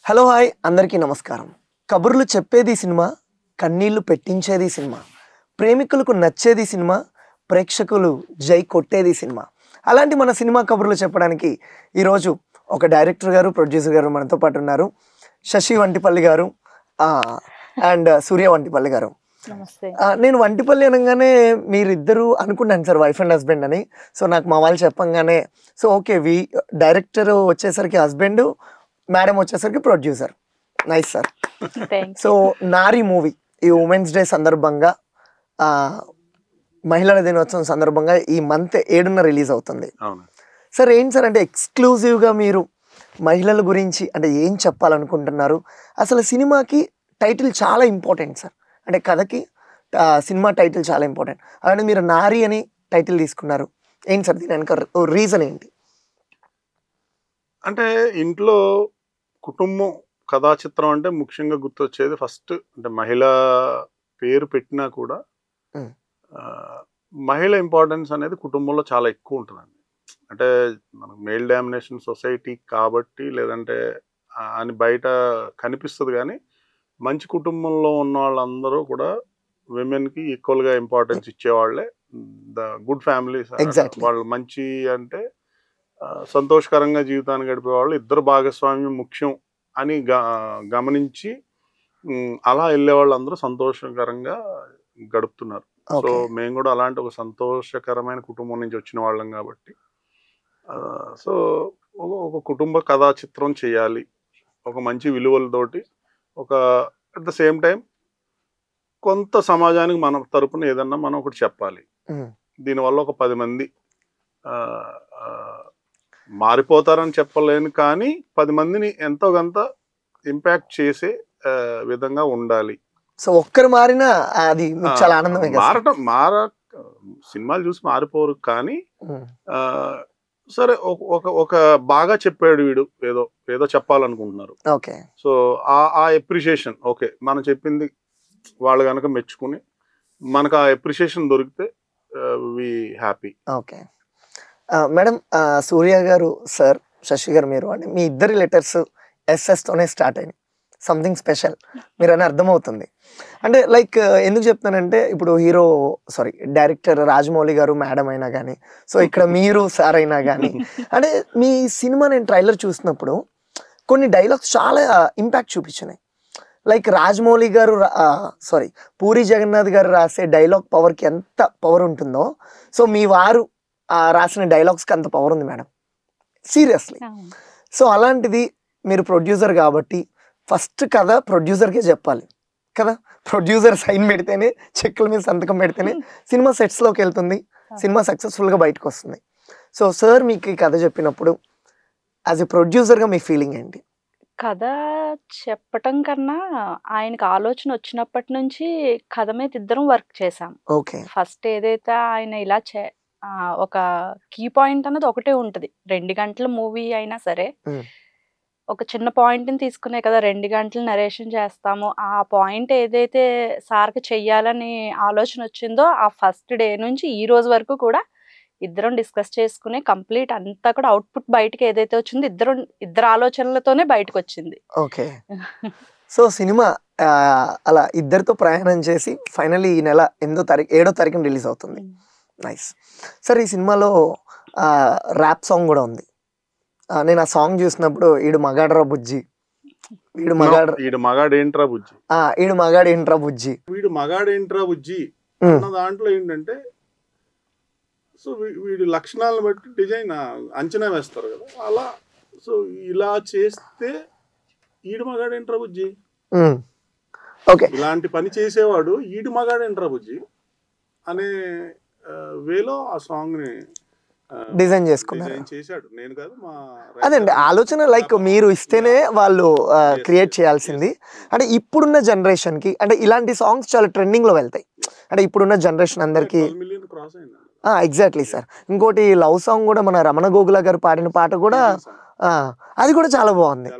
Hello hi అందరికీ నమస్కారం. కబుర్లు చెప్పేది సినిమా, కన్నీళ్లు పెట్టించేది సినిమా, ప్రేమికులకు నచ్చేది సినిమా, ప్రేక్షకులు జై కొట్టేది సినిమా. అలాంటి మన సినిమా కబుర్లు చెప్పడానికి ఈరోజు ఒక డైరెక్టర్ గారు, ప్రొడ్యూసర్ గారు మనతో పాటు ఉన్నారు. శశి వంటిపల్లి గారు అండ్ సూర్య వంటిపల్లి గారు. నమస్తే. నేను వంటిపల్లి అనగానే మీరిద్దరూ అనుకున్నాను సార్ వైఫ్ అండ్ హస్బెండ్ అని. సో నాకు మా వాళ్ళు చెప్పంగానే సో ఓకే డైరెక్టర్ వచ్చేసరికి హస్బెండ్, మేడం వచ్చేసరికి ప్రొడ్యూసర్. Nice sir. సో నారి మూవీ ఈ ఉమెన్స్ డే సందర్భంగా, మహిళల దినోత్సవం సందర్భంగా ఈ మంత్ 7న రిలీజ్ అవుతుంది. సార్ ఏంటి సార్ అంటే ఎక్స్క్లూజివ్గా మీరు మహిళల గురించి అంటే ఏం చెప్పాలనుకుంటున్నారు? అసలు సినిమాకి టైటిల్ చాలా ఇంపార్టెంట్ సార్, అంటే కథకి సినిమా టైటిల్ చాలా ఇంపార్టెంట్. అలాంటి మీరు నారి అని టైటిల్ తీసుకున్నారు, ఏంటి సార్ దీని వెనక రీజన్ ఏంటి? అంటే ఇంట్లో కుటుంబం కథా చిత్రం అంటే ముఖ్యంగా గుర్తొచ్చేది ఫస్ట్ అంటే మహిళ పేరు పెట్టినా కూడా మహిళ ఇంపార్టెన్స్ అనేది కుటుంబంలో చాలా ఎక్కువ ఉంటుందండి. అంటే మనకు మేల్ డామినేషన్ సొసైటీ కాబట్టి లేదంటే అని బయట కనిపిస్తుంది, కానీ మంచి కుటుంబంలో ఉన్న వాళ్ళందరూ కూడా విమెన్కి ఈక్వల్గా ఇంపార్టెన్స్ ఇచ్చేవాళ్ళే. ద గుడ్ ఫ్యామిలీస్ వాళ్ళు మంచి అంటే సంతోషకరంగా జీవితాన్ని గడిపేవాళ్ళు, ఇద్దరు భాగస్వామ్యం ముఖ్యం అని గమనించి అలా వెళ్ళే వాళ్ళు అందరూ సంతోషకరంగా గడుపుతున్నారు. సో మేము కూడా అలాంటి ఒక సంతోషకరమైన కుటుంబం నుంచి వచ్చిన వాళ్ళం కాబట్టి సో ఒక కుటుంబ కథా చిత్రం చేయాలి, ఒక మంచి విలువలతోటి, ఒక అట్ ద సేమ్ టైం కొంత సమాజానికి మన తరపున ఏదన్నా మనం ఒకటి చెప్పాలి. దీనివల్ల ఒక 10 మంది మారిపోతారని చెప్పలేను, కానీ 10 మందిని ఎంతో కొంత ఇంపాక్ట్ చేసే విధంగా ఉండాలి. సో ఒక్కరు మారినా అది చాలా ఆనందమే. సినిమాలు చూసి మారిపోరు, కానీ సరే ఒక బాగా చెప్పాడు వీడు, ఏదో చెప్పాలనుకుంటున్నారు. ఓకే. సో ఆ ఎప్రిషియేషన్ ఓకే, మనం చెప్పింది వాళ్ళు కనుక మెచ్చుకుని మనకు ఆ ఎప్రిషియేషన్ దొరికితే వి హ్యాపీ. ఓకే మేడం, సూర్య గారు సార్, శశి గారు మీరు అంటే మీ ఇద్దరి లెటర్స్ ఎస్ఎస్తోనే స్టార్ట్ అయినాయి. సంథింగ్ స్పెషల్ మీరు అని అర్థమవుతుంది. అంటే లైక్ ఎందుకు చెప్తానంటే ఇప్పుడు డైరెక్టర్ రాజమౌళి గారు మేడం అయినా కానీ, సో ఇక్కడ మీరు సార్ అయినా కానీ, అంటే మీ సినిమా నేను ట్రైలర్ చూసినప్పుడు కొన్ని డైలాగ్స్ చాలా ఇంపాక్ట్ చూపించినాయి. లైక్ రాజమౌళి గారు పూరి జగన్నాథ్ గారు రాసే డైలాగ్ పవర్కి ఎంత పవర్ ఉంటుందో, సో మీ వారు రాసిన డైలాగ్స్కి అంత పవర్ ఉంది మేడం, సీరియస్లీ. సో అలాంటిది మీరు ప్రొడ్యూసర్ కాబట్టి ఫస్ట్ కథ ప్రొడ్యూసర్కే చెప్పాలి కదా. ప్రొడ్యూసర్ సైన్ పెడితేనే, చెక్కుల మీద సంతకం పెడితేనే సినిమా సెట్స్లోకి వెళ్తుంది, సినిమా సక్సెస్ఫుల్గా బయటకు వస్తుంది. సో సార్ మీకు ఈ కథ చెప్పినప్పుడు యాజ్ ఎ ప్రొడ్యూసర్గా మీ ఫీలింగ్ ఏంటి? కథ చెప్పటం కన్నా ఆయనకు ఆలోచన వచ్చినప్పటి నుంచి కథ మీద ఇద్దరం వర్క్ చేసాం. ఓకే. ఫస్ట్ ఏదైతే ఆయన ఇలా ఒక కీ పాయింట్ అన్నది ఒకటే ఉంటది. 2 గంటల మూవీ అయినా సరే ఒక చిన్న పాయింట్ని తీసుకునే కదా 2 గంటలు నరేషన్ చేస్తాము. ఆ పాయింట్ ఏదైతే సార్కి చెయ్యాలని ఆలోచన వచ్చిందో ఆ ఫస్ట్ డే నుంచి ఈ రోజు వరకు కూడా ఇద్దరం డిస్కస్ చేసుకునే కంప్లీట్ అంతా కూడా అవుట్పుట్ బయటకి ఏదైతే వచ్చిందో ఇద్దరు ఆలోచనలతోనే బయటకు వచ్చింది. ఓకే. సో సినిమా అలా ఇద్దరితో ప్రయాణం చేసి ఫైనల్లీ ఈ నెల 7వ తారీఖున రిలీజ్ అవుతుంది. నైస్. సార్ ఈ సినిమాలో ర్యాప్ సాంగ్ కూడా ఉంది. నేను ఆ సాంగ్ చూసినప్పుడు ఈడు మగాడరా బుజ్జి, వీడు మగాడేంట్రా బుజ్జి, ఈడు మగాడేంట్రా బుజ్జి, వీడు మగాడేంట్రా బుజ్జి అన్న దాంట్లో ఏంటంటే సో వీడి లక్షణాలను బట్టి డిజైన్ అంచనా వేస్తారు కదా, అలా సో ఇలా చేస్తే ఈడు మగాడేంట్రా బుజ్జి, ఓకే, ఇలాంటి పని చేసేవాడు ఈడు మగాడేంట్రా బుజ్జి అనే వేలో ఆ సాంగ్ ని డిజైన్ చేసుకున్నారు. చేశాడు, నేను కాదు, మా అదండి ఆలోచన. లైక్ మీరు ఇస్తేనే వాళ్ళు క్రియేట్ చేయాల్సింది. అంటే ఇప్పుడున్న జనరేషన్కి అంటే ఇలాంటి సాంగ్స్ చాలా ట్రెండింగ్లో వెళ్తాయి. అంటే ఇప్పుడున్న జనరేషన్ అందరికి క్రాస్ అయింది. Exactly sir. ఇంకోటి లవ్ సాంగ్ కూడా మన రమణ గోగుల గారు పాడిన పాట కూడా అది కూడా చాలా బాగుంది.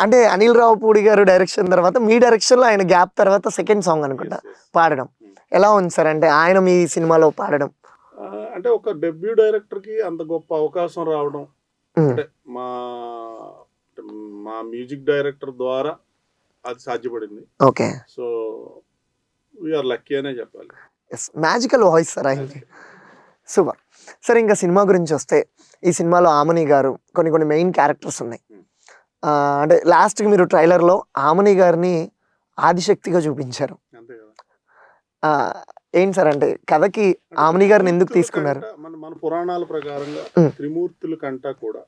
అంటే అనిల్ రావుపూడి గారు డైరెక్షన్ తర్వాత మీ డైరెక్షన్లో ఆయన గ్యాప్ తర్వాత సెకండ్ సాంగ్ అనుకుంటా పాడడం ఎలా ఉంది సార్? అంటే ఆయన మీ సినిమాలో పాడడం అంటే ఒక డెబ్యూ డైరెక్టర్ కి అంత గొప్ప అవకాశం రావడం, అంటే మా మ్యూజిక్ డైరెక్టర్ ద్వారా అది సాధ్యపడింది. ఓకే. సో వీఆర్ లక్కీ అనే చెప్పాలి. ఎస్, మ్యాజికల్ వాయిస్ సార్ ఆయనకి. సూపర్. సరే, ఇంకా సినిమా గురించి వస్తే ఈ సినిమాలో ఆమని గారు కొన్ని మెయిన్ క్యారెక్టర్స్ ఉన్నాయి. అంటే లాస్ట్కి మీరు ట్రైలర్లో ఆమని గారిని ఆదిశక్తిగా చూపించారు. అంతే కదా. ఏంటి సార్, అంటే కథకి ఆమని గారిని ఎందుకు తీసుకున్నారు? మన పురాణాల ప్రకారంగా త్రిమూర్తుల కంట కూడా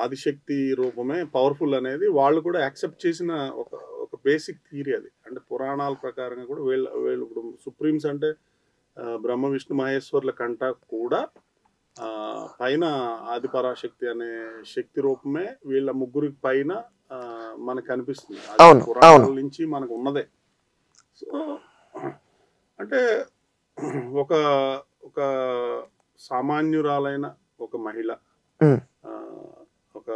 ఆదిశక్తి రూపమే పవర్ఫుల్ అనేది వాళ్ళు కూడా యాక్సెప్ట్ చేసిన ఒక బేసిక్ థియరీ అది. అంటే పురాణాల ప్రకారంగా కూడా వీళ్ళు ఇప్పుడు సుప్రీమ్స్ అంటే బ్రహ్మ విష్ణు మహేశ్వర్ల కంట కూడా పైన ఆది పరాశక్తి అనే శక్తి రూపమే వీళ్ళ ముగ్గురి పైన మనకు కనిపిస్తుంది. పురాణాల నుంచి మనకు ఉన్నదే. సో అంటే ఒక ఒక సామాన్యురాలైన ఒక మహిళ ఒక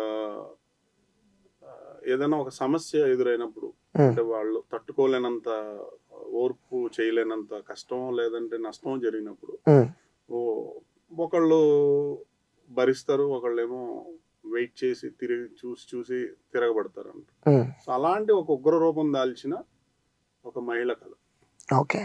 ఏదైనా ఒక సమస్య ఎదురైనప్పుడు, అంటే వాళ్ళు తట్టుకోలేనంత ఓర్పు చేయలేనంత కష్టం లేదంటే నష్టం జరిగినప్పుడు ఒకళ్ళు భరిస్తారు, ఒకళ్ళేమో వెయిట్ చేసి చూసి తిరగబడతారు అంట. సో అలాంటి ఒక ఉగ్ర రూపం దాల్చిన ఒక మహిళ కథ. ఓకే.